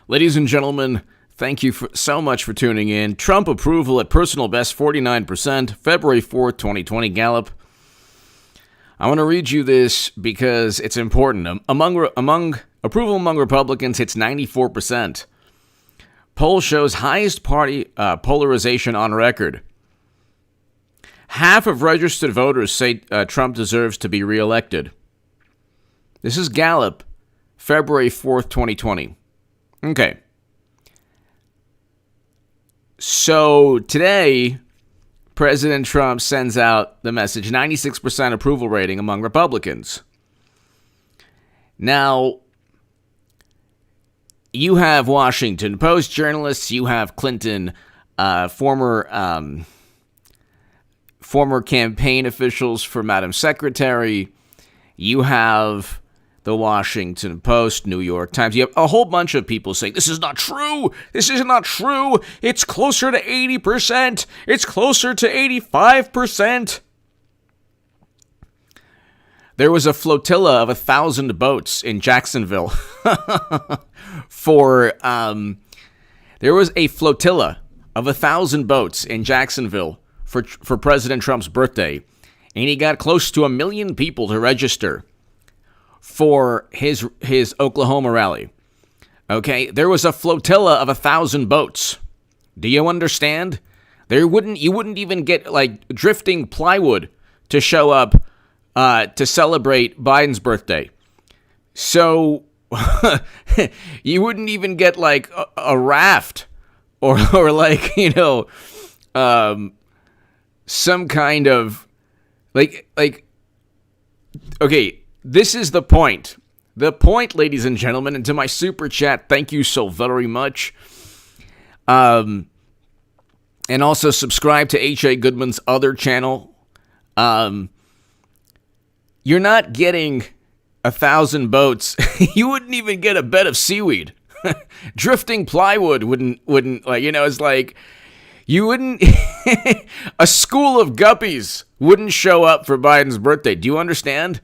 Ladies and gentlemen, thank you so much for tuning in. Trump approval at personal best 49%, February 4th, 2020 Gallup. I want to read you this because it's important. Approval among Republicans hits 94%. Poll shows highest party polarization on record. Half of registered voters say Trump deserves to be reelected. This is Gallup, February 4th, 2020. Okay. So today, President Trump sends out the message, 96% approval rating among Republicans. Now, you have Washington Post journalists, you have Clinton, former campaign officials for Madam Secretary, you have the Washington Post, New York Times. You have a whole bunch of people saying, this is not true. This is not true. It's closer to 80%. It's closer to 85%. There was a flotilla of 1,000 boats in Jacksonville there was a flotilla of 1,000 boats in Jacksonville for President Trump's birthday. And he got close to 1 million people to register for his Oklahoma rally. Okay, there was a flotilla of 1,000 boats. Do you understand? You wouldn't even get like drifting plywood to show up to celebrate Biden's birthday. So you wouldn't even get like a raft or like, some kind of like okay, this is the point. The point, ladies and gentlemen, and to my super chat, thank you so very much. And also subscribe to H.A. Goodman's other channel. You're not getting 1,000 boats. You wouldn't even get a bed of seaweed. Drifting plywood wouldn't it's like you wouldn't a school of guppies wouldn't show up for Biden's birthday. Do you understand?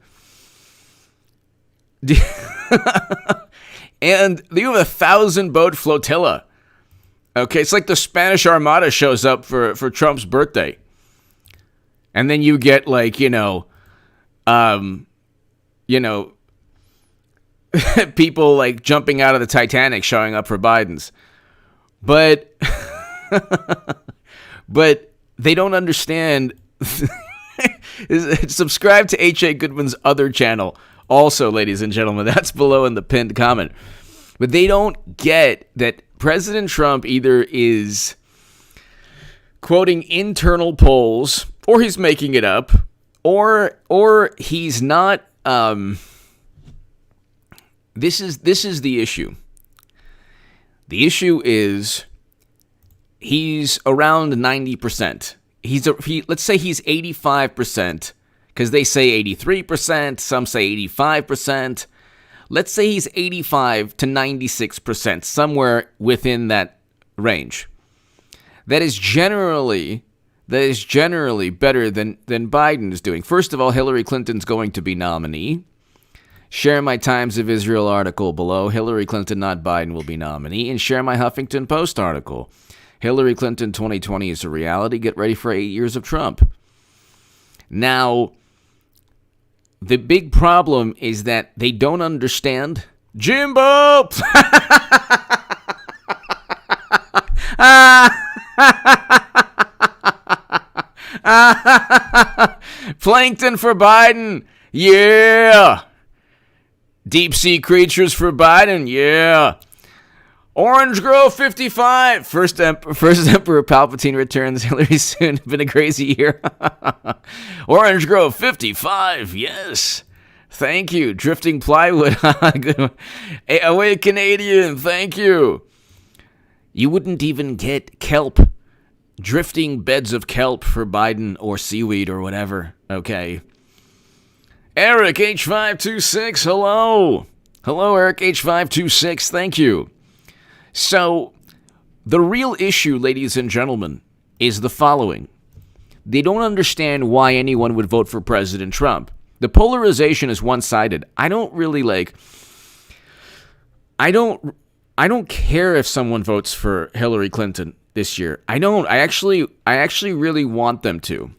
And you have 1,000 boat flotilla. Okay, it's like the Spanish Armada shows up for Trump's birthday. And then you get like, people like jumping out of the Titanic showing up for Biden's. But they don't understand. Subscribe to H.A. Goodman's other channel. Also, ladies and gentlemen, that's below in the pinned comment. But they don't get that President Trump either is quoting internal polls, or he's making it up, or he's not. This is the issue. The issue is he's around 90%. Let's say he's 85%. Because they say 83%, some say 85%. Let's say he's 85 to 96%, somewhere within that range. That is generally better than Biden is doing. First of all, Hillary Clinton's going to be nominee. Share my Times of Israel article below. Hillary Clinton, not Biden, will be nominee. And share my Huffington Post article. Hillary Clinton 2020 is a reality. Get ready for 8 years of Trump. Now, the big problem is that they don't understand. Jimbo! Plankton for Biden. Yeah. Deep sea creatures for Biden. Yeah. Orange Grove 55. First Emperor Palpatine returns. Hillary soon. Been a crazy year. Orange Grove 55. Yes. Thank you. Drifting plywood. Away Canadian. Thank you. You wouldn't even get kelp. Drifting beds of kelp for Biden or seaweed or whatever. Okay. Eric H526. Hello. Hello, Eric H526. Thank you. So, the real issue, ladies and gentlemen, is the following. They don't understand why anyone would vote for President Trump. The polarization is one-sided. I don't I don't care if someone votes for Hillary Clinton this year. I don't. I actually really want them to.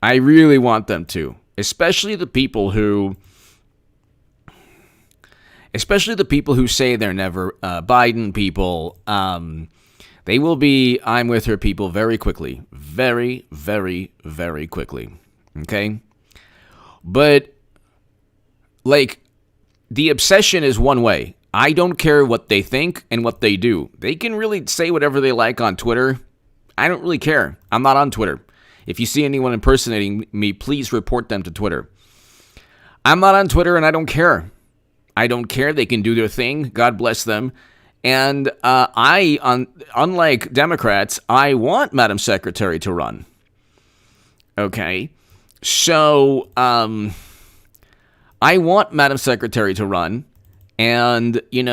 I really want them to, especially the people who say they're never Biden people. They will be I'm with her people very quickly. Very, very, very quickly. Okay? But, like, the obsession is one way. I don't care what they think and what they do. They can really say whatever they like on Twitter. I don't really care. I'm not on Twitter. If you see anyone impersonating me, please report them to Twitter. I'm not on Twitter and I don't care. I don't care. They can do their thing. God bless them. And unlike Democrats, I want Madam Secretary to run. Okay? So, I want Madam Secretary to run. And, you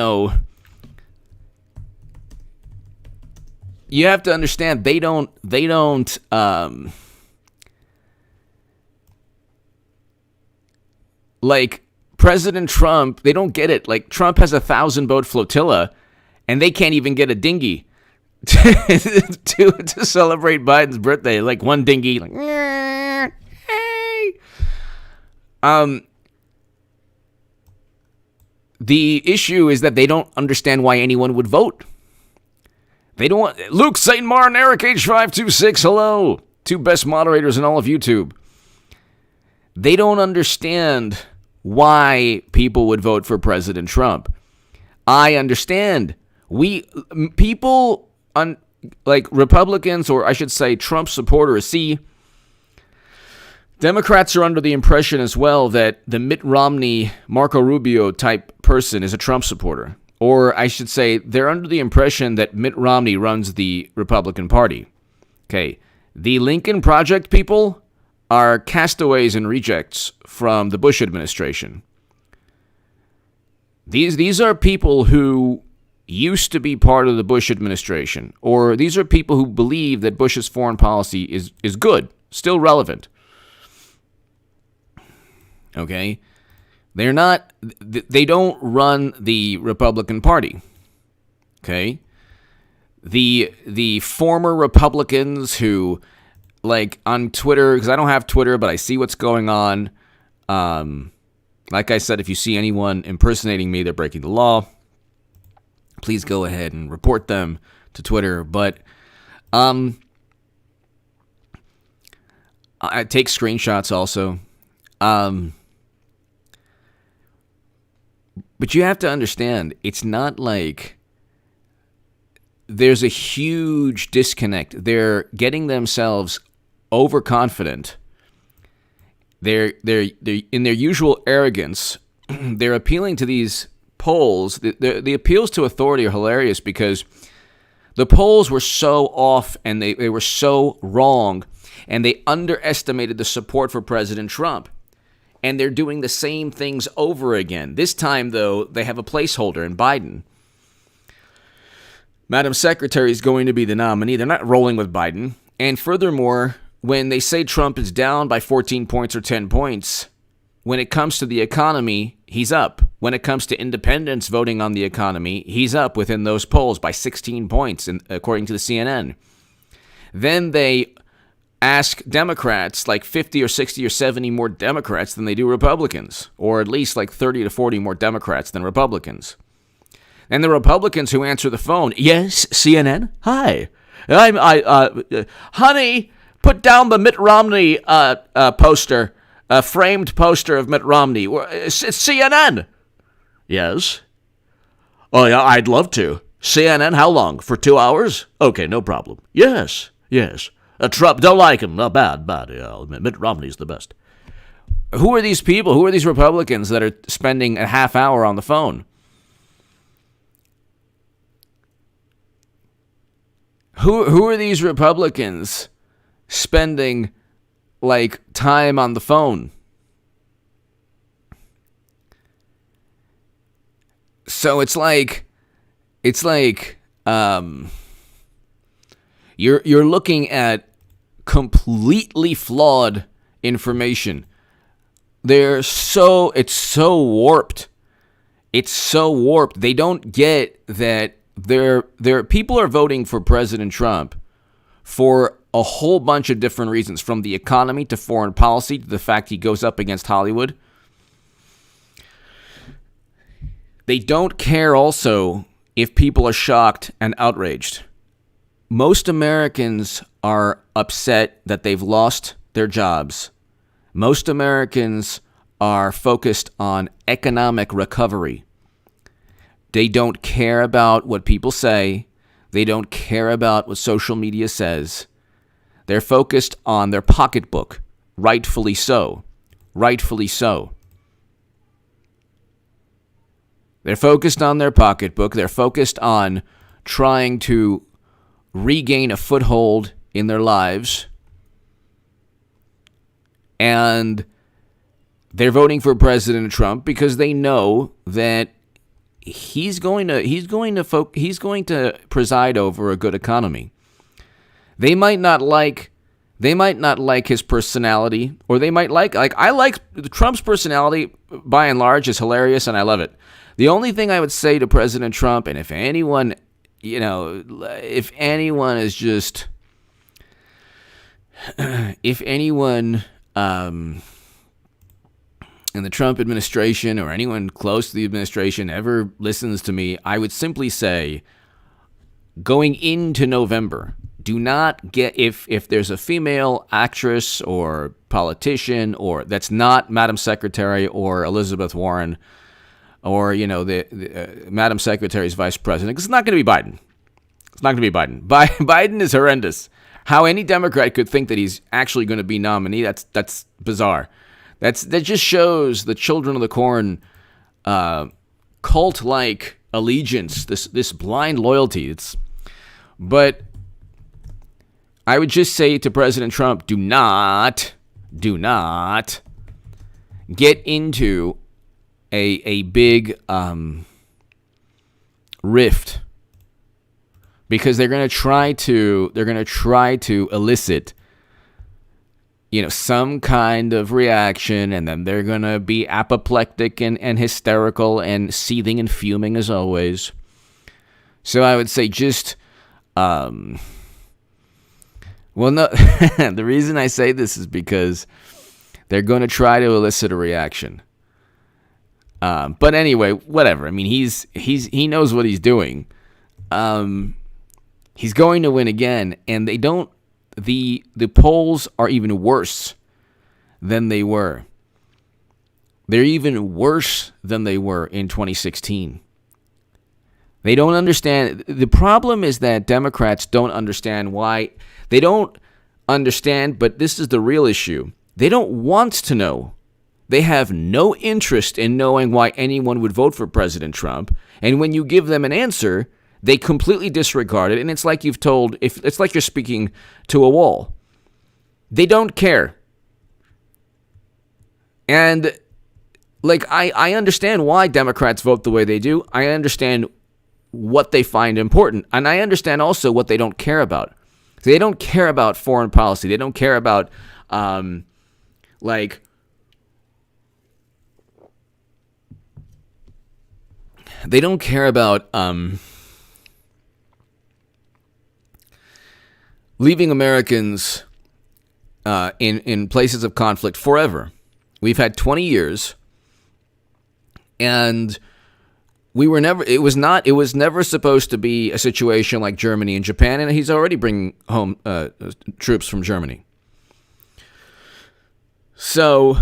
have to understand, they don't, like, President Trump, they don't get it. Like, Trump has 1,000-boat flotilla, and they can't even get a dinghy to celebrate Biden's birthday. Like, one dinghy, like, hey. The issue is that they don't understand why anyone would vote. They don't want... Luke, St. Martin, Eric H526, hello. 2 best moderators in all of YouTube. They don't understand why people would vote for President Trump. I understand. People, like Republicans, or I should say Trump supporters, see... Democrats are under the impression as well that the Mitt Romney, Marco Rubio type person is a Trump supporter. Or I should say they're under the impression that Mitt Romney runs the Republican Party. Okay, the Lincoln Project people are castaways and rejects from the Bush administration. These are people who used to be part of the Bush administration. Or these are people who believe that Bush's foreign policy is good, still relevant. Okay, they don't run the Republican Party. Okay, the former Republicans who, like, on Twitter, because I don't have Twitter, but I see what's going on. Like I said, if you see anyone impersonating me, they're breaking the law. Please go ahead and report them to Twitter. But I take screenshots also. But you have to understand, it's not like there's a huge disconnect. They're getting themselves overconfident. They're in their usual arrogance. They're appealing to these polls. The appeals to authority are hilarious because the polls were so off and they were so wrong, and they underestimated the support for President Trump. And they're doing the same things over again. This time, though, they have a placeholder in Biden. Madam Secretary is going to be the nominee. They're not rolling with Biden. And furthermore, when they say Trump is down by 14 points or 10 points, when it comes to the economy, he's up. When it comes to independents voting on the economy, he's up within those polls by 16 points, according to the CNN. Then they ask Democrats, like 50 or 60 or 70 more Democrats than they do Republicans, or at least like 30 to 40 more Democrats than Republicans. And the Republicans who answer the phone, yes, CNN, hi, honey, put down the Mitt Romney poster, a framed poster of Mitt Romney. It's CNN. Yes. Oh yeah, I'd love to. CNN, how long? For 2 hours? Okay, no problem. Yes. Trump, don't like him. No, bad. Yeah, Mitt Romney's the best. Who are these people? Who are these Republicans that are spending a half hour on the phone? Who are these Republicans spending, like, time on the phone? So it's like, you're looking at completely flawed information. It's so warped. It's so warped. They don't get that their people are voting for President Trump for a whole bunch of different reasons, from the economy to foreign policy to the fact he goes up against Hollywood. They don't care also if people are shocked and outraged. Most Americans are upset that they've lost their jobs. Most Americans are focused on economic recovery. They don't care about what people say. They don't care about what social media says. They're focused on their pocketbook. Rightfully so. Rightfully so. They're focused on their pocketbook. They're focused on trying to regain a foothold in their lives. And they're voting for President Trump because they know that he's going to preside over a good economy. They might not like his personality, or they might like I like Trump's personality by and large is hilarious and I love it. The only thing I would say to President Trump, and if anyone is just, if anyone in the Trump administration or anyone close to the administration ever listens to me, I would simply say, going into November, do not get, if there's a female actress or politician or that's not Madam Secretary or Elizabeth Warren or, the Madam Secretary's vice president, because it's not going to be Biden. It's not going to be Biden. Biden is horrendous. How any Democrat could think that he's actually going to be nominee, that's bizarre. That just shows the Children of the Corn cult-like allegiance, this blind loyalty. But I would just say to President Trump, do not get into a big rift, because they're going to try to elicit some kind of reaction, and then they're going to be apoplectic and hysterical and seething and fuming as always. So I would say just, the reason I say this is because they're going to try to elicit a reaction. But anyway, whatever. I mean, he knows what he's doing. He's going to win again, and they don't. The polls are even worse than they were. They're even worse than they were in 2016. They don't understand. The problem is that Democrats don't understand why. They don't understand, but this is the real issue. They don't want to know. They have no interest in knowing why anyone would vote for President Trump. And when you give them an answer, they completely disregard it, and it's like it's like you're speaking to a wall. They don't care. And I understand why Democrats vote the way they do. I understand what they find important, and I understand also what they don't care about. They don't care about foreign policy. They don't care about they don't care about leaving Americans in places of conflict forever. We've had 20 years, and it was never supposed to be a situation like Germany and Japan, and he's already bringing home troops from Germany. So,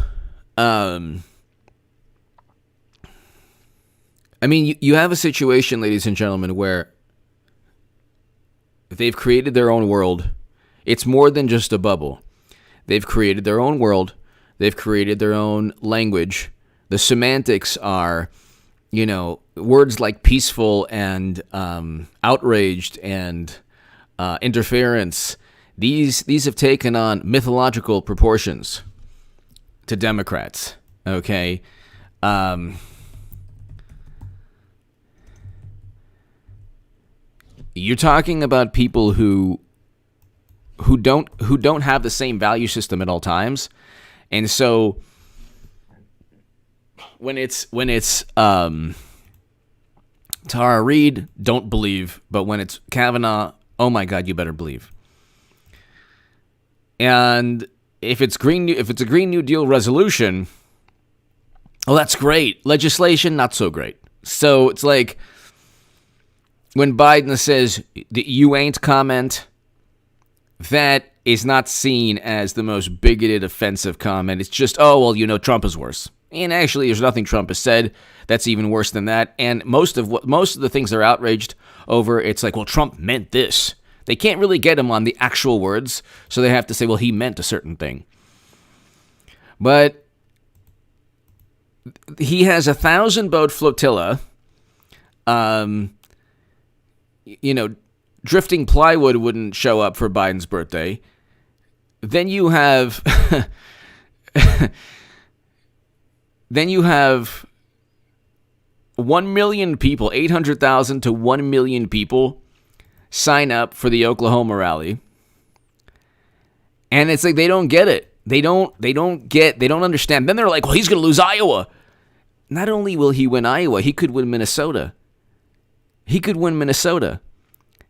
you have a situation, ladies and gentlemen, where they've created their own world. It's more than just a bubble. They've created their own world. They've created their own language. The semantics are, words like peaceful and outraged and interference. These have taken on mythological proportions to Democrats. Okay. You're talking about people who don't have the same value system at all times, and so when it's Tara Reid, don't believe. But when it's Kavanaugh, oh my God, you better believe. And if it's a Green New Deal resolution, oh, that's great. Legislation, not so great. So it's like when Biden says the "you ain't" comment, that is not seen as the most bigoted, offensive comment. It's just, oh, well, Trump is worse. And actually, there's nothing Trump has said that's even worse than that. And most of the things they're outraged over, it's like, well, Trump meant this. They can't really get him on the actual words, so they have to say, well, he meant a certain thing. But he has a 1,000-boat flotilla. Drifting plywood wouldn't show up for Biden's birthday. Then you have 1 million people, 800,000 to 1 million people sign up for the Oklahoma rally. And it's like they don't get it. They don't understand. Then they're like, well, he's going to lose Iowa. Not only will he win Iowa, he could win Minnesota.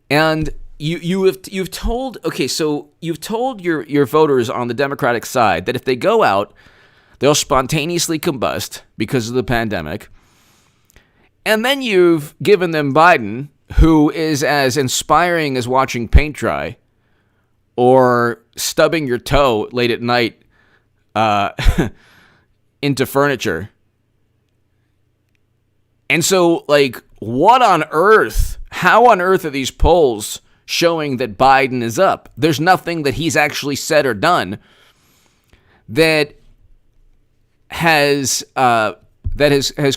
And you've told your voters on the Democratic side that if they go out, they'll spontaneously combust because of the pandemic. And then you've given them Biden, who is as inspiring as watching paint dry or stubbing your toe late at night into furniture. And so, like, what on earth? How on earth are these polls showing that Biden is up? There's nothing that he's actually said or done that has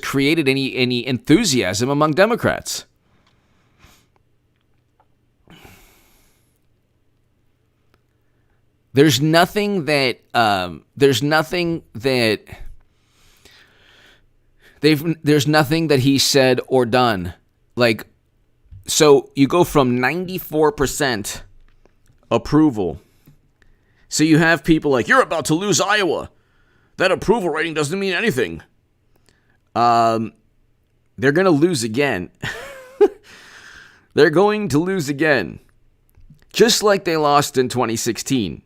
created any enthusiasm among Democrats. There's nothing that he said or done. Like, so you go from 94% approval. So you have people like, you're about to lose Iowa. That approval rating doesn't mean anything. They're going to lose again. They're going to lose again. Just like they lost in 2016.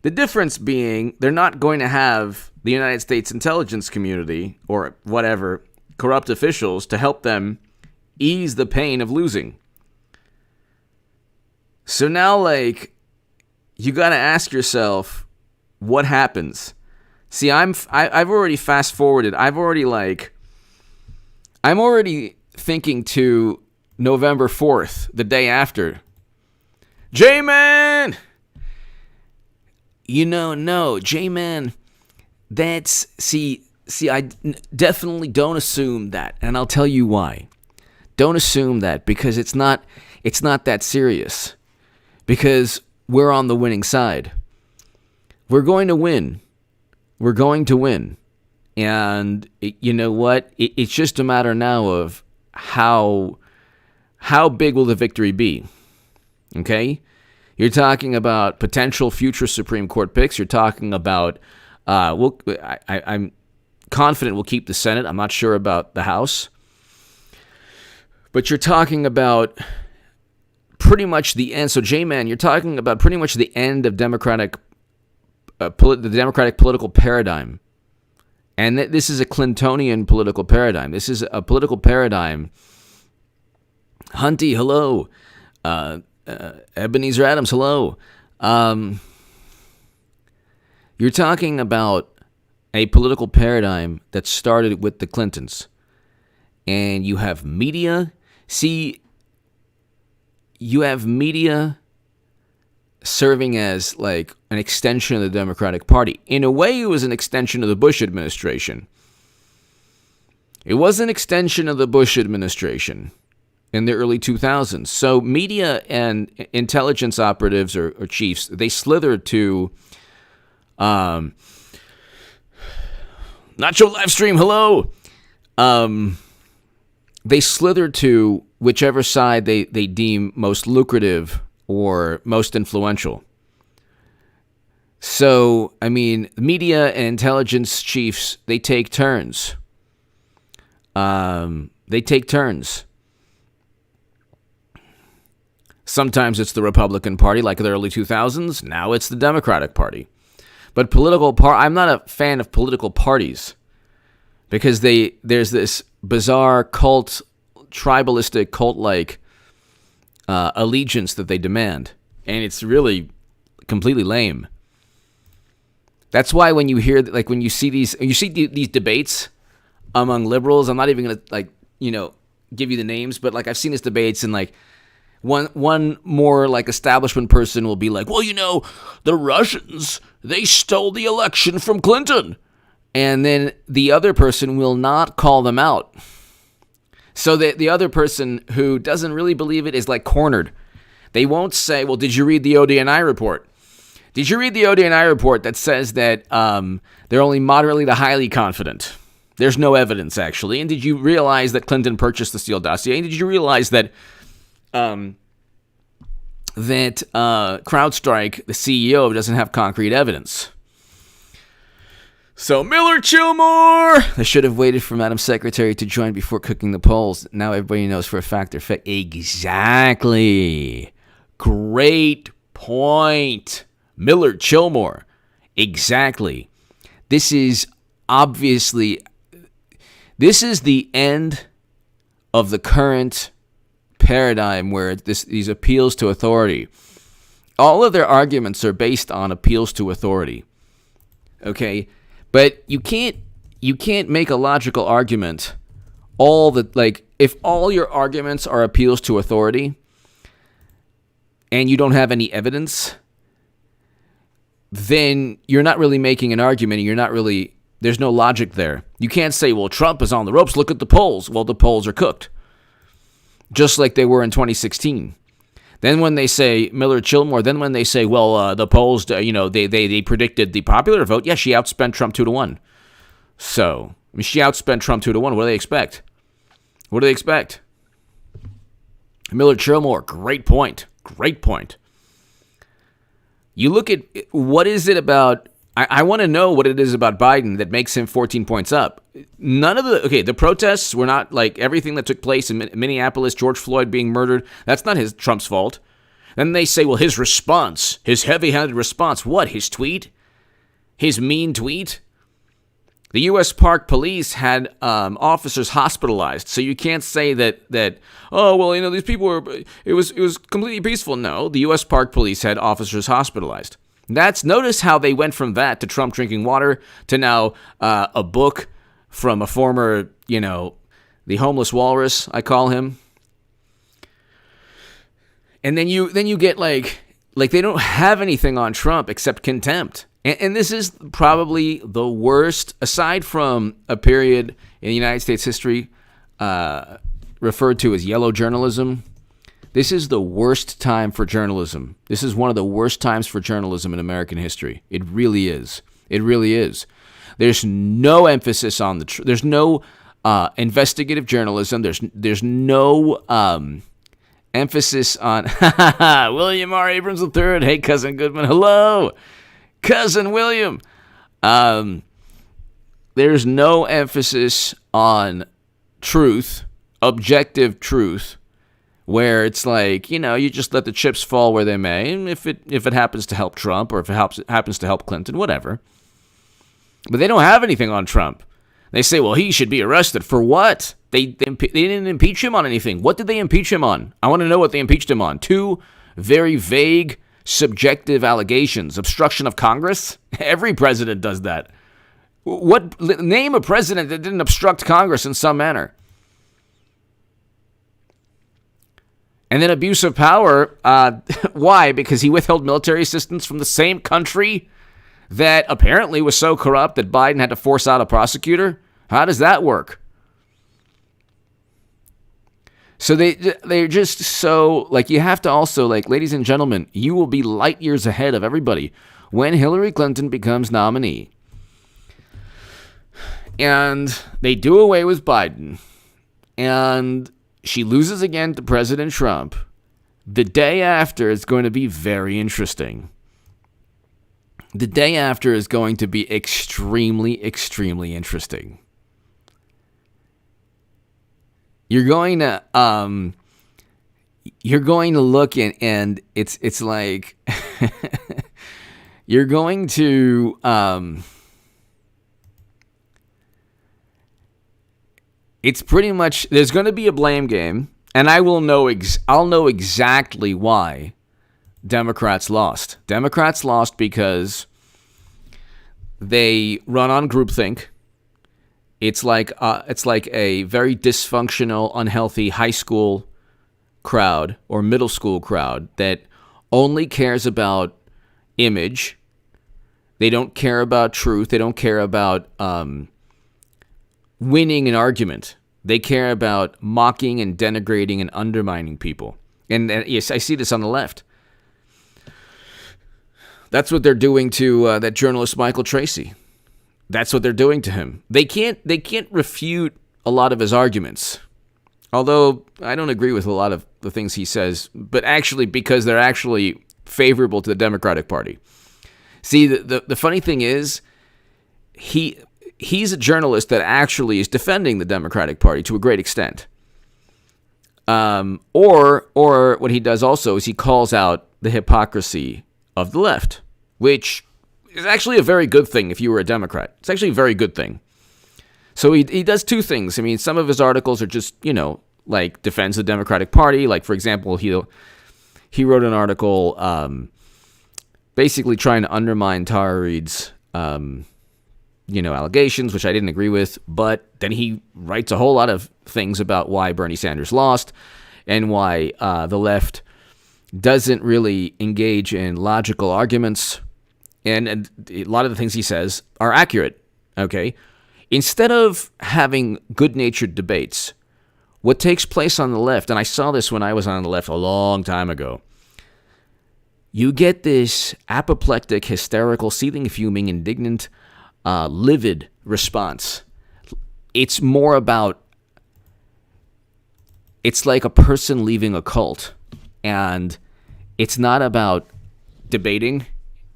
The difference being they're not going to have the United States intelligence community or whatever, corrupt officials to help them ease the pain of losing. So now, like, you got to ask yourself, what happens? See, I've already fast forwarded. I'm already thinking to November 4th, the day after. J-Man! No, J-Man, that's, I definitely don't assume that, and I'll tell you why. Don't assume that, because it's not that serious. Because we're on the winning side. We're going to win. We're going to win. And you know what? It's just a matter now of how big will the victory be. Okay? You're talking about potential future Supreme Court picks. You're talking about, I'm confident we'll keep the Senate. I'm not sure about the House. But you're talking about pretty much the end. So, J-Man, you're talking about pretty much the end of the Democratic political paradigm. And this is a Clintonian political paradigm. This is a political paradigm. Hunty, hello. Ebenezer Adams, hello. You're talking about a political paradigm that started with the Clintons. And you have media. See, you have media serving as like an extension of the Democratic Party. In a way, it was an extension of the Bush administration. It was an extension of the Bush administration in the early 2000s. So media and intelligence operatives or chiefs, they slithered to Nacho Livestream, hello. They slithered to whichever side they deem most lucrative or most influential. So, I mean, media and intelligence chiefs, they take turns. Sometimes it's the Republican Party, like the early 2000s. Now it's the Democratic Party. But I'm not a fan of political parties because there's this bizarre cult, tribalistic, cult-like allegiance that they demand, and it's really completely lame. That's why when you hear, like, when you see these debates among liberals, I'm not even gonna give you the names, but like I've seen these debates, and like one more like establishment person will be like, well, the Russians, they stole the election from Clinton, and then the other person will not call them out. So the other person who doesn't really believe it is like cornered. They won't say, well, did you read the ODNI report? Did you read the ODNI report that says that they're only moderately to highly confident? There's no evidence, actually. And did you realize that Clinton purchased the Steele dossier? And did you realize that CrowdStrike, the CEO, doesn't have concrete evidence? So, Miller, chill more! They should have waited for Madam Secretary to join before cooking the polls. Now everybody knows for a fact they're fake. Exactly. Great point. Miller, chill more. Exactly. This is the end of the current paradigm where these appeals to authority. All of their arguments are based on appeals to authority. Okay? But you can't make a logical argument if all your arguments are appeals to authority and you don't have any evidence, then you're not really making an argument, and there's no logic there. You can't say, well, Trump is on the ropes, look at the polls. Well, the polls are cooked. Just like they were in 2016. Then when they say, Miller Chillmore, when they say, well, the polls, they predicted the popular vote. Yeah, she outspent Trump 2-1. So, she outspent Trump 2-1. What do they expect? Miller Chillmore, great point. You look at, what is it about, I want to know what it is about Biden that makes him 14 points up. The protests were not like everything that took place in Minneapolis, George Floyd being murdered. That's not Trump's fault. Then they say, well, his response, his heavy-handed response. What, his tweet? His mean tweet? The U.S. Park Police had officers hospitalized, so you can't say that these people it was completely peaceful. No, the U.S. Park Police had officers hospitalized. Notice how they went from that to Trump drinking water to now a book from a former, the homeless walrus, I call him. And then you get like they don't have anything on Trump except contempt. And this is probably the worst, aside from a period in the United States history referred to as yellow journalism. This is the worst time for journalism. This is one of the worst times for journalism in American history. It really is. It really is. There's no emphasis on there's no investigative journalism. There's no emphasis on William R. Abrams III. Hey, Cousin Goodman. Hello, Cousin William. There's no emphasis on truth, objective truth, where it's like, you just let the chips fall where they may, and if it happens to help Trump or if it happens to help Clinton, whatever. But they don't have anything on Trump. They say, well, he should be arrested. For what? They didn't impeach him on anything. What did they impeach him on? I want to know what they impeached him on. 2 very vague, subjective allegations. Obstruction of Congress? Every president does that. Name a president that didn't obstruct Congress in some manner. And then abuse of power. Why? Because he withheld military assistance from the same country that apparently was so corrupt that Biden had to force out a prosecutor. How does that work? So they're just so, you have to also, ladies and gentlemen, you will be light years ahead of everybody when Hillary Clinton becomes nominee. And they do away with Biden. And she loses again to President Trump. The day after is going to be very interesting. The day after is going to be extremely, extremely interesting. You're going to, you're going to look and it's like you're going to it's pretty much, there's going to be a blame game, and I'll know exactly why Democrats lost. Democrats lost because they run on groupthink. It's like a very dysfunctional, unhealthy high school crowd or middle school crowd that only cares about image. They don't care about truth. They don't care about winning an argument. They care about mocking and denigrating and undermining people. And yes, I see this on the left. That's what they're doing to that journalist Michael Tracy. That's what they're doing to him. They can't refute a lot of his arguments. Although I don't agree with a lot of the things he says, but actually because they're actually favorable to the Democratic Party. See, the funny thing is, he's a journalist that actually is defending the Democratic Party to a great extent. Or what he does also is he calls out the hypocrisy of the left, which is actually a very good thing if you were a Democrat. It's actually a very good thing. So he does two things. I mean, some of his articles are just, like defends the Democratic Party. Like, for example, he wrote an article basically trying to undermine Tara Reade's allegations, which I didn't agree with. But then he writes a whole lot of things about why Bernie Sanders lost and why the left doesn't really engage in logical arguments. And a lot of the things he says are accurate, okay? Instead of having good-natured debates, what takes place on the left, and I saw this when I was on the left a long time ago, you get this apoplectic, hysterical, seething, fuming, indignant, livid response. It's more about, it's like a person leaving a cult, and it's not about debating.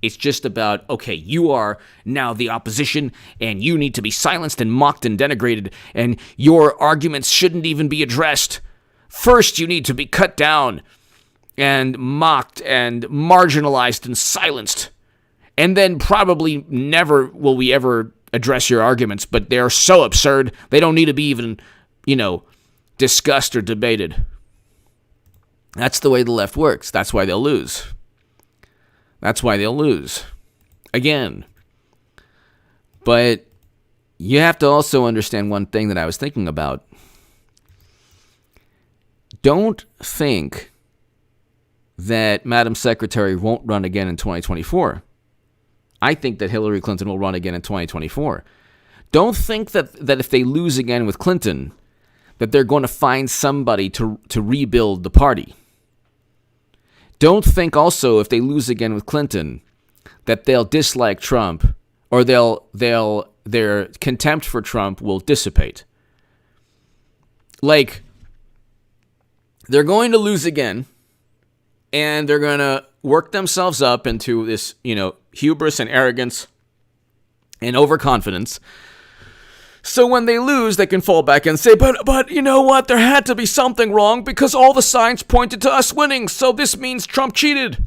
It's just about, okay, you are now the opposition, and you need to be silenced and mocked and denigrated, and your arguments shouldn't even be addressed. First, you need to be cut down and mocked and marginalized and silenced. And then probably never will we ever address your arguments, but they're so absurd, they don't need to be even, discussed or debated. That's the way the left works. That's why they'll lose. That's why they'll lose. Again. But you have to also understand one thing that I was thinking about. Don't think that Madam Secretary won't run again in 2024. I think that Hillary Clinton will run again in 2024. Don't think that if they lose again with Clinton, that they're going to find somebody to rebuild the party. Don't think also if they lose again with Clinton that they'll dislike Trump or their contempt for Trump will dissipate. Like, they're going to lose again, and they're going to work themselves up into this, hubris and arrogance and overconfidence. So when they lose, they can fall back and say, but you know what? There had to be something wrong because all the signs pointed to us winning. So this means Trump cheated.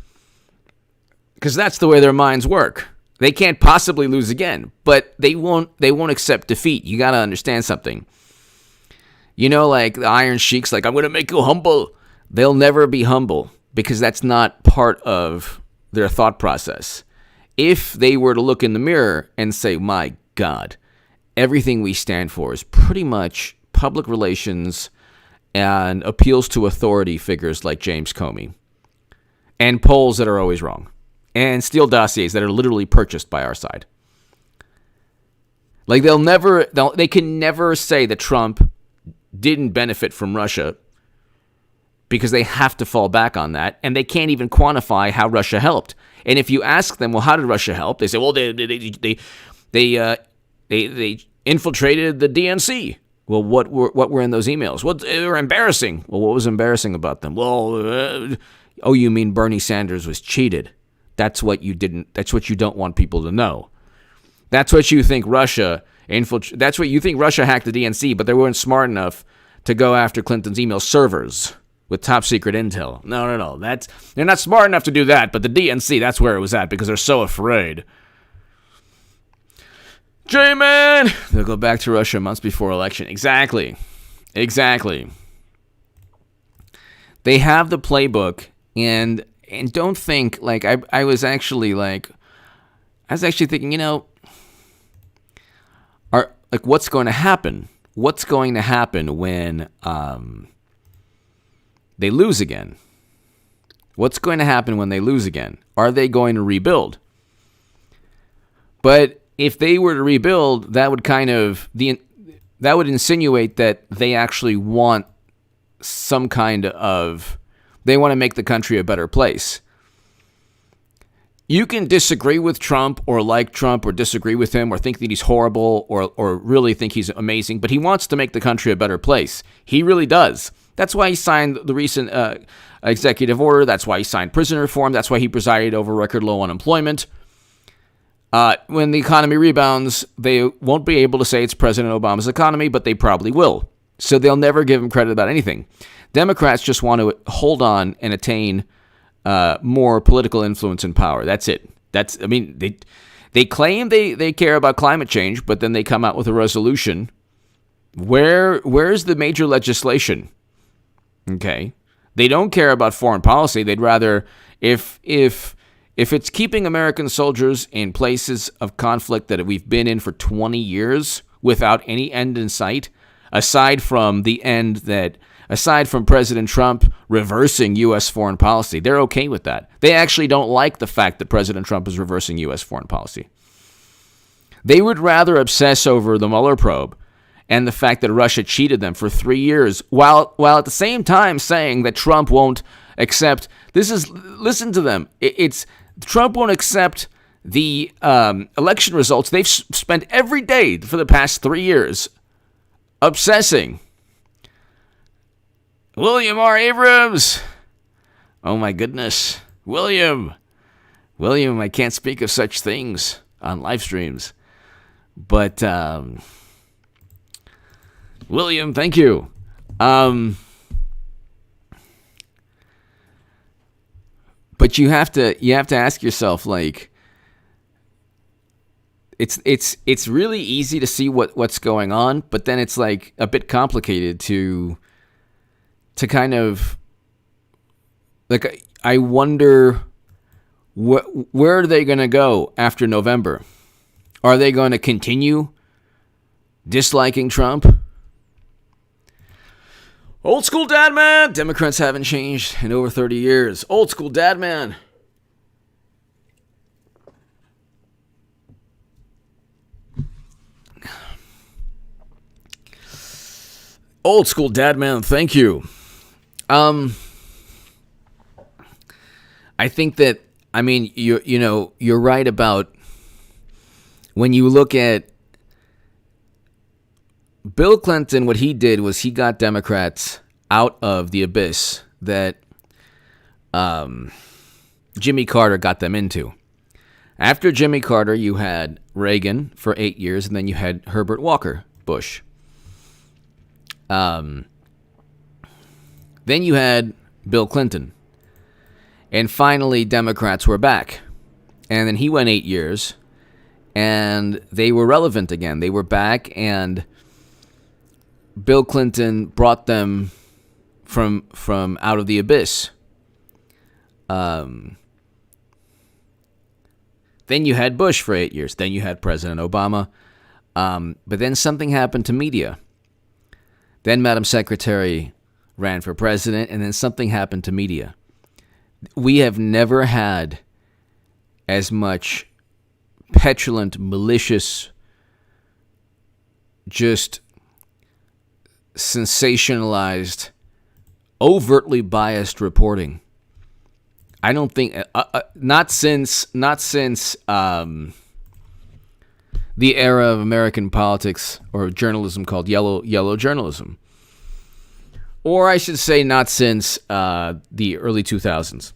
Because that's the way their minds work. They can't possibly lose again, but they won't accept defeat. You got to understand something. Like the Iron Sheiks, like, I'm going to make you humble. They'll never be humble because that's not part of their thought process. If they were to look in the mirror and say, my God, everything we stand for is pretty much public relations and appeals to authority figures like James Comey and polls that are always wrong and Steele dossiers that are literally purchased by our side. Like they can never say that Trump didn't benefit from Russia because they have to fall back on that, and they can't even quantify how Russia helped. And if you ask them, well, how did Russia help? They say, well, they infiltrated the DNC. Well, what were in those emails? Well, they were embarrassing. Well, what was embarrassing about them? Well, you mean Bernie Sanders was cheated? That's what you don't want people to know. That's what you think Russia That's what you think Russia hacked the DNC, but they weren't smart enough to go after Clinton's email servers. with top secret intel. No. They're not smart enough to do that, but the DNC, that's where it was at because they're so afraid. J-Man! They'll go back to Russia months before election. Exactly. They have the playbook, and don't think, like, I was actually thinking, what's going to happen? What's going to happen when they lose again? What's going to happen when they lose again? Are they going to rebuild? But if they were to rebuild, that would that would insinuate that they actually want some kind of, they want to make the country a better place. You can disagree with Trump or like Trump or disagree with him or think that he's horrible or really think he's amazing, but he wants to make the country a better place. He really does. That's why he signed the recent executive order. That's why he signed prison reform. That's why he presided over record low unemployment. When the economy rebounds, they won't be able to say it's President Obama's economy, but they probably will. So they'll never give him credit about anything. Democrats just want to hold on and attain more political influence and power. That's it. They claim they care about climate change, but then they come out with a resolution. Where's the major legislation? Okay. They don't care about foreign policy. They'd rather, if it's keeping American soldiers in places of conflict that we've been in for 20 years without any end in sight, aside from President Trump reversing U.S. foreign policy, they're okay with that. They actually don't like the fact that President Trump is reversing U.S. foreign policy. They would rather obsess over the Mueller probe and the fact that Russia cheated them for 3 years, while at the same time saying that Trump won't accept. Listen to them. Trump won't accept the election results. They've spent every day for the past 3 years obsessing. William R. Abrams. Oh my goodness. William, I can't speak of such things on live streams. But, William, thank you. But you have to ask yourself, like, it's really easy to see what's going on, but then it's like a bit complicated to kind of, like, I wonder where are they going to go after November? Are they going to continue disliking Trump? Old school dad man. Democrats haven't changed in over 30 years. Old school dad man. Old school dad man, thank you. I think that, I mean, you're right about when you look at Bill Clinton. What he did was he got Democrats out of the abyss that Jimmy Carter got them into. After Jimmy Carter, you had Reagan for 8 years, and then you had Herbert Walker Bush. Then you had Bill Clinton. And finally, Democrats were back. And then he went 8 years, and they were relevant again. They were back, and Bill Clinton brought them from out of the abyss. Then you had Bush for 8 years. Then you had President Obama. But then something happened to media. Then Madam Secretary ran for president, and then something happened to media. We have never had as much petulant, malicious, just sensationalized, overtly biased reporting. I don't think not since the era of American politics or journalism called yellow journalism. Or I should say not since the early 2000s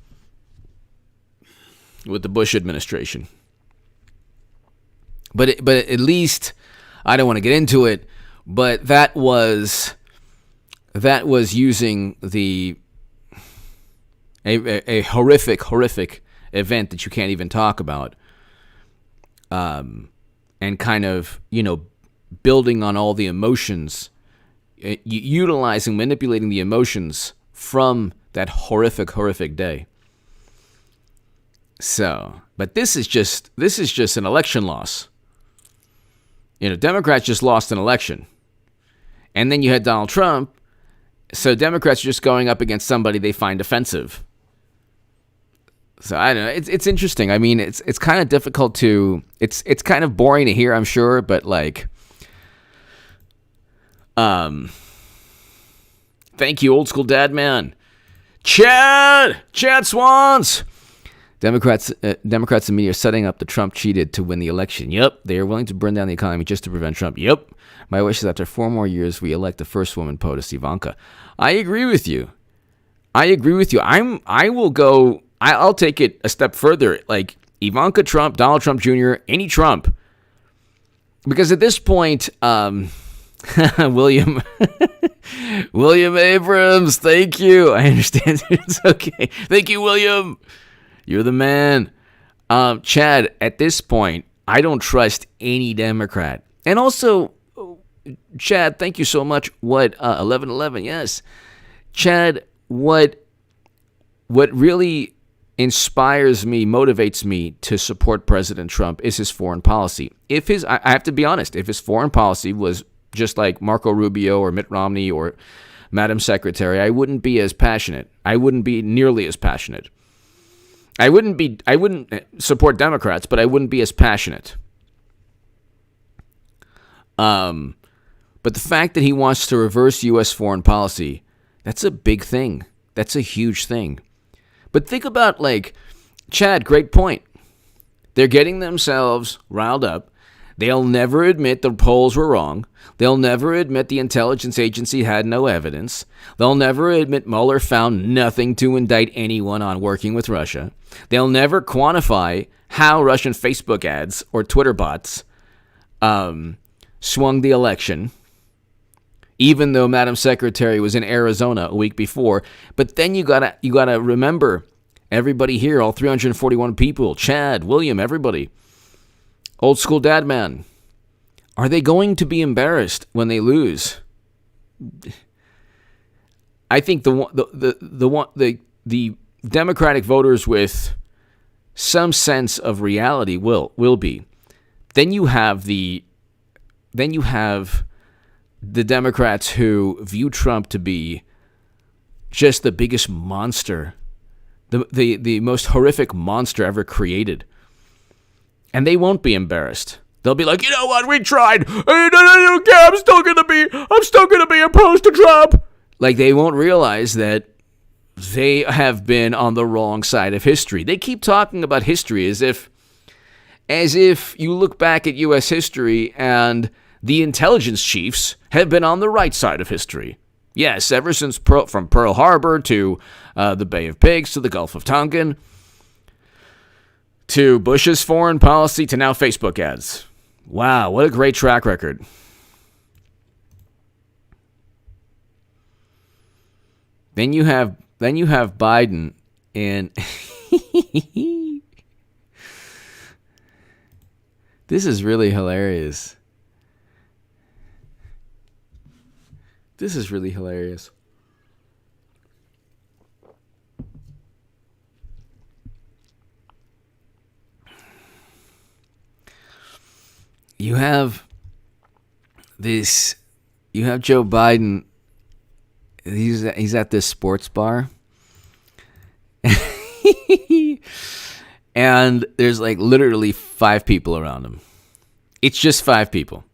with the Bush administration. But at least, I don't want to get into it, but that was using the a horrific event that you can't even talk about, and kind of, building on all the emotions, manipulating the emotions from that horrific day. So, but this is just an election loss. Democrats just lost an election. And then you had Donald Trump. So Democrats are just going up against somebody they find offensive. So I don't know. It's interesting. I mean, it's kind of difficult to. It's kind of boring to hear, I'm sure, but like, thank you, old school dad man, Chad Swans. Democrats and media are setting up the Trump cheated to win the election. Yep, they are willing to burn down the economy just to prevent Trump. Yep, my wish is after 4 more years we elect the first woman POTUS, Ivanka. I agree with you. I'll take it a step further. Like Ivanka Trump, Donald Trump Jr., any Trump. Because at this point, William Abrams, thank you. I understand. It's okay. Thank you, William. You're the man. Chad, at this point, I don't trust any Democrat. And also, Chad, thank you so much. 1111, yes. Chad, what really inspires me, motivates me to support President Trump is his foreign policy. I have to be honest, if his foreign policy was just like Marco Rubio or Mitt Romney or Madam Secretary, I wouldn't be as passionate. I wouldn't be nearly as passionate. I wouldn't support Democrats, but I wouldn't be as passionate. But the fact that he wants to reverse U.S. foreign policy, that's a big thing. That's a huge thing. But think about, Chad, great point. They're getting themselves riled up. They'll never admit the polls were wrong. They'll never admit the intelligence agency had no evidence. They'll never admit Mueller found nothing to indict anyone on working with Russia. They'll never quantify how Russian Facebook ads or Twitter bots swung the election, even though Madam Secretary was in Arizona a week before. But then you gotta remember, everybody here, all 341 people, Chad, William, everybody, old school dad man, are they going to be embarrassed when they lose? I think the Democratic voters with some sense of reality will be. Then you have the Democrats who view Trump to be just the biggest monster, the most horrific monster ever created. And they won't be embarrassed. They'll be like, you know what, we tried. I don't care. I'm still gonna be opposed to Trump. Like, they won't realize that they have been on the wrong side of history. They keep talking about history as if you look back at U.S. history and the intelligence chiefs have been on the right side of history. Yes, ever since from Pearl Harbor to the Bay of Pigs to the Gulf of Tonkin to Bush's foreign policy to now Facebook ads. Wow, what a great track record. Then you have Biden and this is really hilarious. You have Joe Biden. He's at this sports bar. And there's literally 5 people around him. It's just 5 people.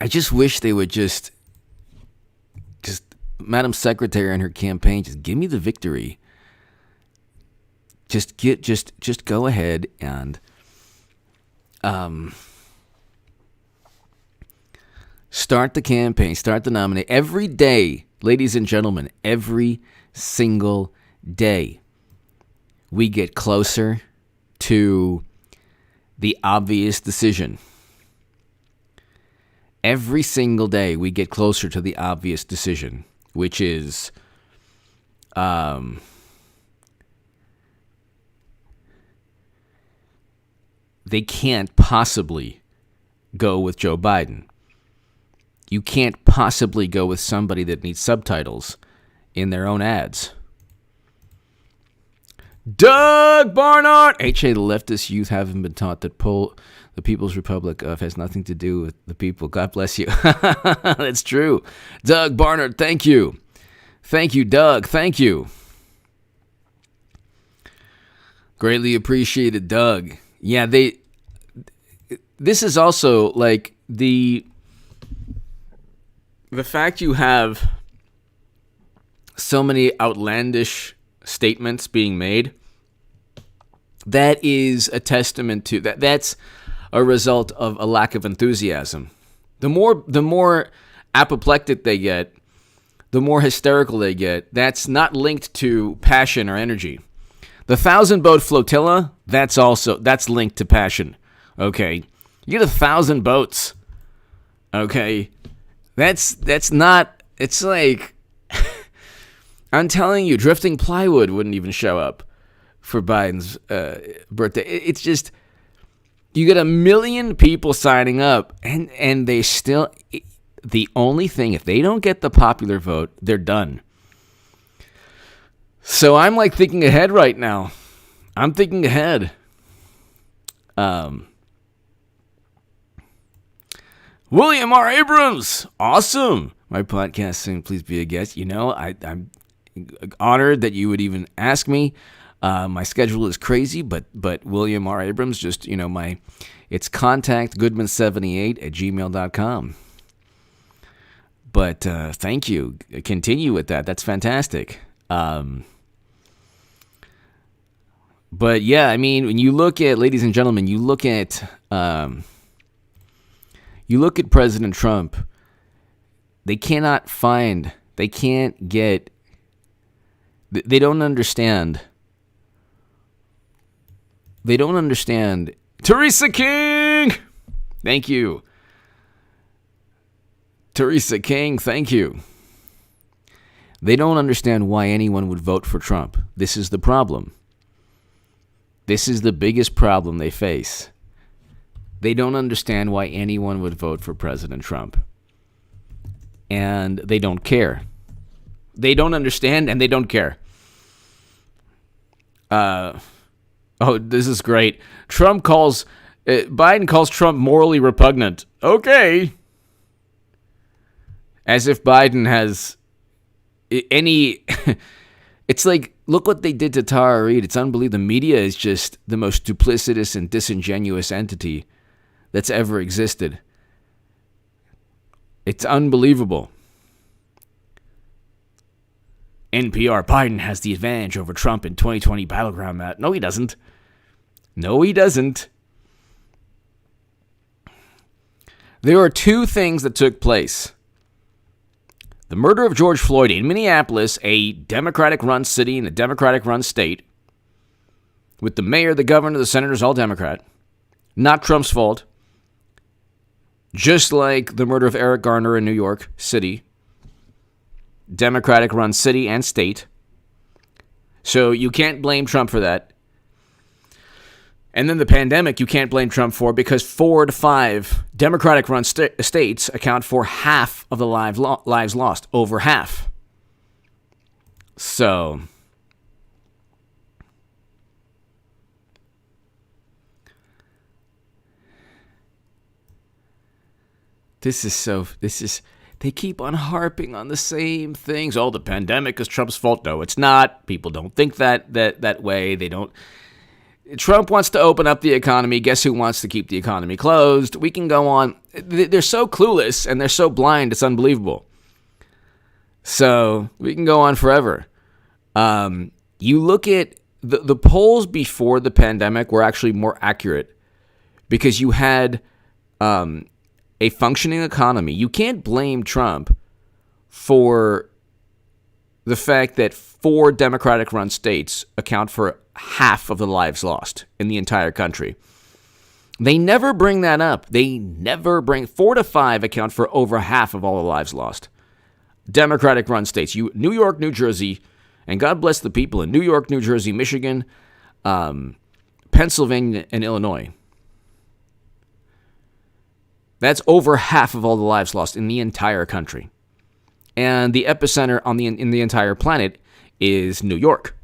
I just wish they would just Madam Secretary and her campaign, just give me the victory. Just go ahead and start the campaign, start the nomination. Every day, ladies and gentlemen, every single day, we get closer to the obvious decision. Every single day, we get closer to the obvious decision, which is they can't possibly go with Joe Biden. You can't possibly go with somebody that needs subtitles in their own ads. Doug Barnard! H.A. The leftist youth haven't been taught that the People's Republic has nothing to do with the people. God bless you. That's true. Doug Barnard, thank you. Thank you, Doug. Thank you. Greatly appreciated, Doug. Yeah, this is also like the fact you have so many outlandish statements being made, that is a testament to that's a result of a lack of enthusiasm. The more apoplectic they get, the more hysterical they get. That's not linked to passion or energy. The 1,000-boat flotilla, that's linked to passion. Okay, you get 1,000 boats. Okay, that's not. It's like I'm telling you, drifting plywood wouldn't even show up for Biden's birthday. It's just, you get 1 million people signing up, and they still, the only thing, if they don't get the popular vote, they're done. So I'm like thinking ahead right now. I'm thinking ahead. William R. Abrams, awesome. My podcast saying, please be a guest. You know, I'm honored that you would even ask me. My schedule is crazy, but William R. Abrams, just, you know, it's contactgoodman78@gmail.com. But thank you. Continue with that. That's fantastic. But yeah, I mean, when you look at, ladies and gentlemen, you look at President Trump, they don't understand. They don't understand. Teresa King! Thank you. Teresa King, thank you. They don't understand why anyone would vote for Trump. This is the problem. This is the biggest problem they face. They don't understand why anyone would vote for President Trump. And they don't care. They don't understand, and they don't care. Oh, this is great. Biden calls Trump morally repugnant. Okay. As if Biden has any... It's like, look what they did to Tara Reid. It's unbelievable. The media is just the most duplicitous and disingenuous entity that's ever existed. It's unbelievable. NPR, Biden has the advantage over Trump in 2020 battleground match. No, he doesn't. No, he doesn't. There are two things that took place. The murder of George Floyd in Minneapolis, a Democratic-run city and a Democratic-run state, with the mayor, the governor, the senators all Democrat. Not Trump's fault. Just like the murder of Eric Garner in New York City. Democratic-run city and state. So you can't blame Trump for that. And then the pandemic, you can't blame Trump for, because 4 to 5 Democratic-run states account for half of the lives lost. Over half. So... They keep on harping on the same things. Oh, the pandemic is Trump's fault. No, it's not. People don't think that way. They don't. Trump wants to open up the economy. Guess who wants to keep the economy closed? We can go on. They're so clueless and they're so blind. It's unbelievable. So we can go on forever. You look at the polls before the pandemic were actually more accurate because you had a functioning economy. You can't blame Trump for the fact that 4 Democratic-run states account for half of the lives lost in the entire country. They never bring that up. 4 to 5 account for over half of all the lives lost. Democratic-run states. New York, New Jersey, And God bless the people in New York, New Jersey, Michigan, Pennsylvania, and Illinois. That's over half of all the lives lost in the entire country. And the epicenter in the entire planet is New York.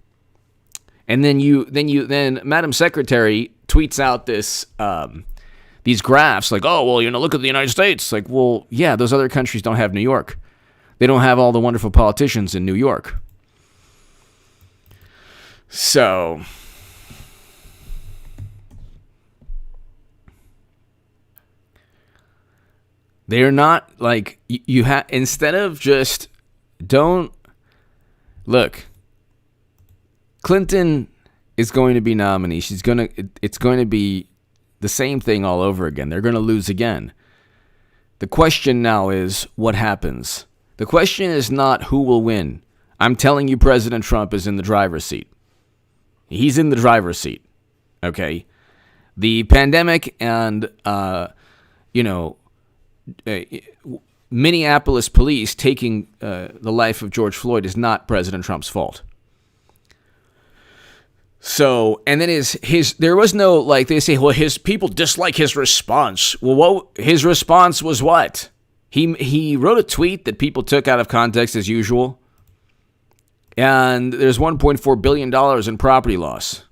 And then Madam Secretary tweets out these graphs like, oh, well, look at the United States. Like, well, yeah, those other countries don't have New York. They don't have all the wonderful politicians in New York. So they're not like you have, instead of just don't look, Clinton is going to be nominee. It's going to be the same thing all over again. They're going to lose again. The question now is what happens? The question is not who will win. I'm telling you, President Trump is in the driver's seat. He's in the driver's seat. Okay? The pandemic and, Minneapolis police taking the life of George Floyd is not President Trump's fault. So, and then there was no, like, they say, well, his people dislike his response. Well, his response was what? He wrote a tweet that people took out of context as usual. And there's $1.4 billion in property loss.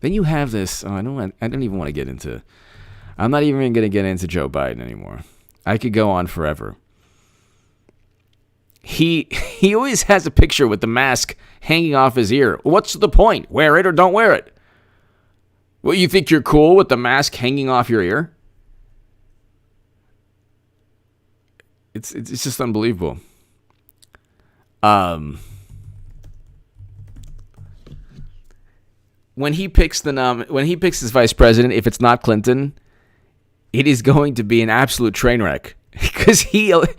Then you have this, I don't even want to get into, I'm not even going to get into Joe Biden anymore. I could go on forever. He always has a picture with the mask hanging off his ear. What's the point? Wear it or don't wear it. Well, you think you're cool with the mask hanging off your ear? It's just unbelievable. When he picks his vice president, if it's not Clinton, it is going to be an absolute train wreck. Because he can't,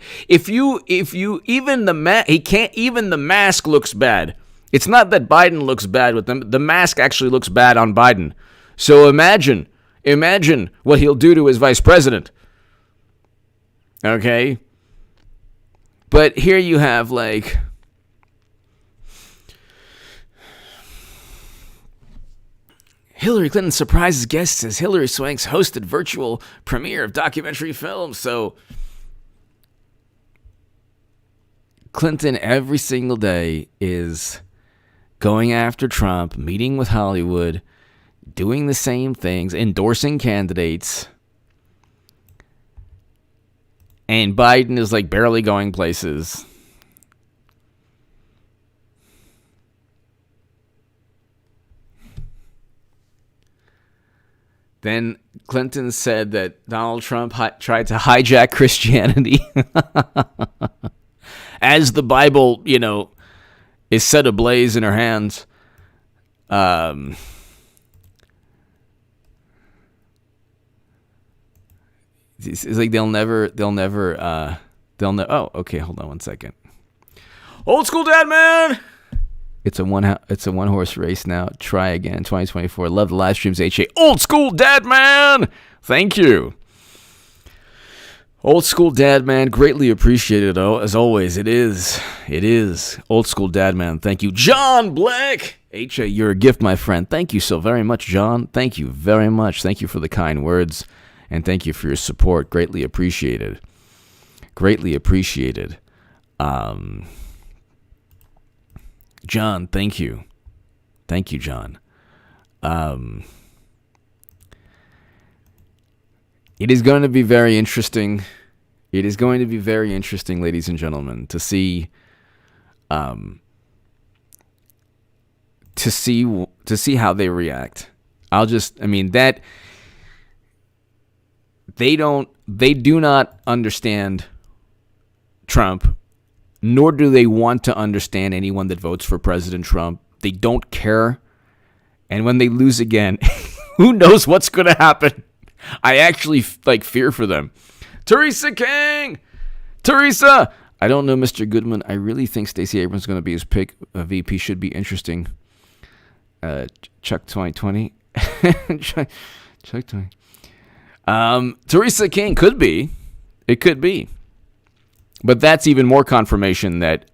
even the mask looks bad. It's not that Biden looks bad with them. The mask actually looks bad on Biden. So imagine what he'll do to his vice president. Okay? But here you have, like, Hillary Clinton surprises guests as Hillary Swank's hosted virtual premiere of documentary films. So Clinton every single day is going after Trump, meeting with Hollywood, doing the same things, endorsing candidates. And Biden is like barely going places. Then Clinton said that Donald Trump tried to hijack Christianity. As the Bible, is set ablaze in her hands. It's like they'll never. Oh, okay. Hold on one second. Old school dad, man. It's a one horse race now. Try again, 2024. Love the live streams, HA. Old school dad, man. Thank you. Old school dad, man. Greatly appreciated, as always. It is. Old school dad, man. Thank you. John Black. HA, you're a gift, my friend. Thank you so very much, John. Thank you very much. Thank you for the kind words. And thank you for your support. Greatly appreciated. John, thank you. Thank you, John. It is going to be very interesting. Ladies and gentlemen, to see how they react. They do not understand Trump, nor do they want to understand anyone that votes for President Trump. They don't care. And when they lose again, who knows what's going to happen? I actually fear for them. Teresa King! Teresa! I don't know, Mr. Goodman. I really think Stacey Abrams is going to be his pick. VP should be interesting. Chuck 2020. Chuck 20. Teresa King could be. It could be. But that's even more confirmation that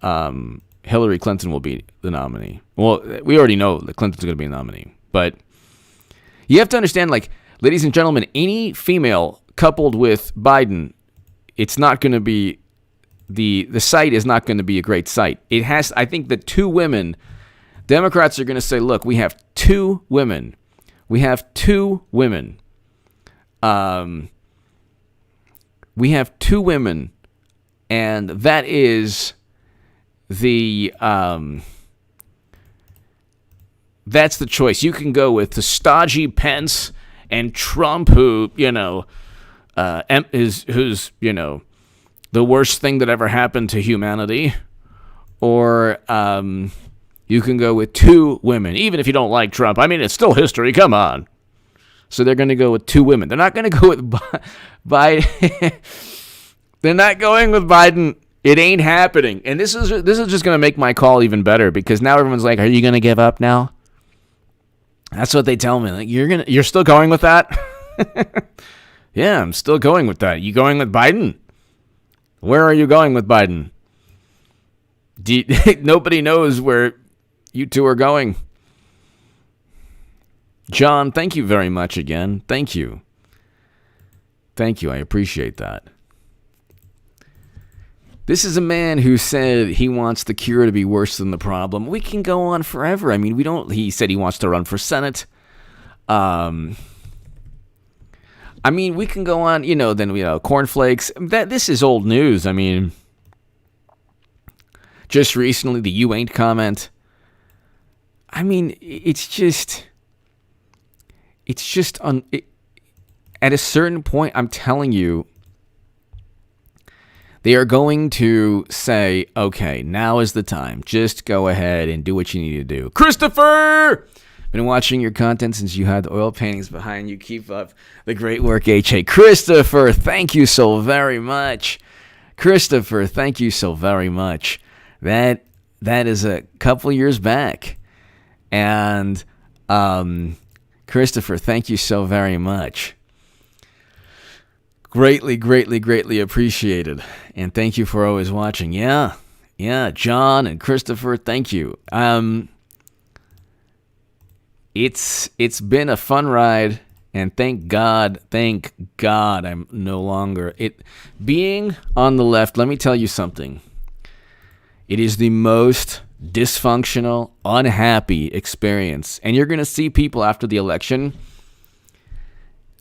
Hillary Clinton will be the nominee. Well, we already know that Clinton's going to be the nominee. But you have to understand, like, ladies and gentlemen, any female coupled with Biden, it's not going to be, the site is not going to be a great site. It has, I think that two women, Democrats are going to say, look, we have two women. We have two women. And that is that's the choice. You can go with the stodgy Pence and Trump, who, who's, the worst thing that ever happened to humanity. Or you can go with two women, even if you don't like Trump. I mean, it's still history. Come on. So they're going to go with two women. They're not going to go with Biden. They're not going with Biden. It ain't happening. And this is just going to make my call even better, because now everyone's like, "Are you going to give up now?" That's what they tell me. Like, you're still going with that? Yeah, I'm still going with that. You going with Biden? Where are you going with Biden? Nobody knows where you two are going. John, thank you very much again. Thank you. Thank you. I appreciate that. This is a man who said he wants the cure to be worse than the problem. We can go on forever. I mean, he said he wants to run for Senate. I mean, we can go on, cornflakes. This is old news. I mean, just recently, the "you ain't" comment. I mean, at a certain point, I'm telling you, they are going to say, okay, now is the time. Just go ahead and do what you need to do. Christopher! Been watching your content since you had the oil paintings behind you. Keep up the great work, H.A. Christopher, thank you so very much. Christopher, thank you so very much. That is a couple years back. And Christopher, thank you so very much. Greatly, greatly, greatly appreciated. And thank you for always watching. Yeah, John and Christopher, thank you. It's been a fun ride, and thank God I'm no longer being on the left. Let me tell you something. It is the most dysfunctional, unhappy experience. And you're going to see people after the election,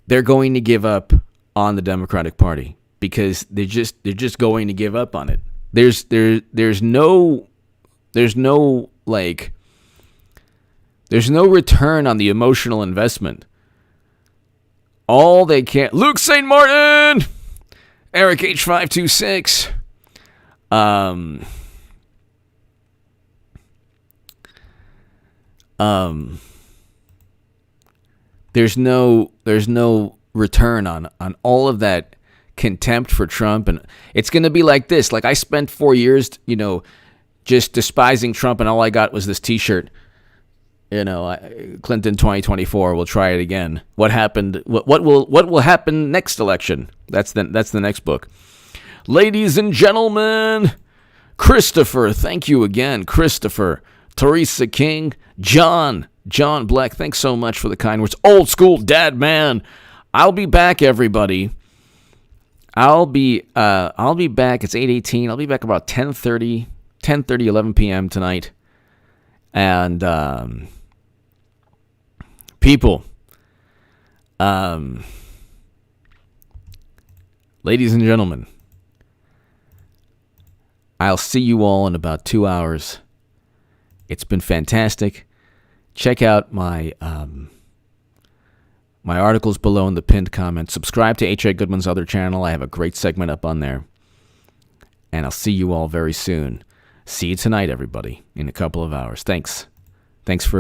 they're going to give up on the Democratic Party, because they're just going to give up on it. There's no return on the emotional investment. All they can, Luke St. Martin, Eric H526, there's no return on all of that contempt for Trump. And it's going to be like this. Like, I spent 4 years, just despising Trump, and all I got was this t-shirt. Clinton 2024, we'll try it again. What happened? What will happen next election? That's the next book. Ladies and gentlemen, Christopher, thank you again. Christopher, Teresa King, John Black, thanks so much for the kind words. Old school dad man. I'll be back, everybody. I'll be back. It's 8:18. I'll be back about 10:30, 11 p.m. tonight. And people, ladies and gentlemen, I'll see you all in about 2 hours. It's been fantastic. Check out my articles below in the pinned comment. Subscribe to H.A. Goodman's other channel. I have a great segment up on there. And I'll see you all very soon. See you tonight, everybody, in a couple of hours. Thanks for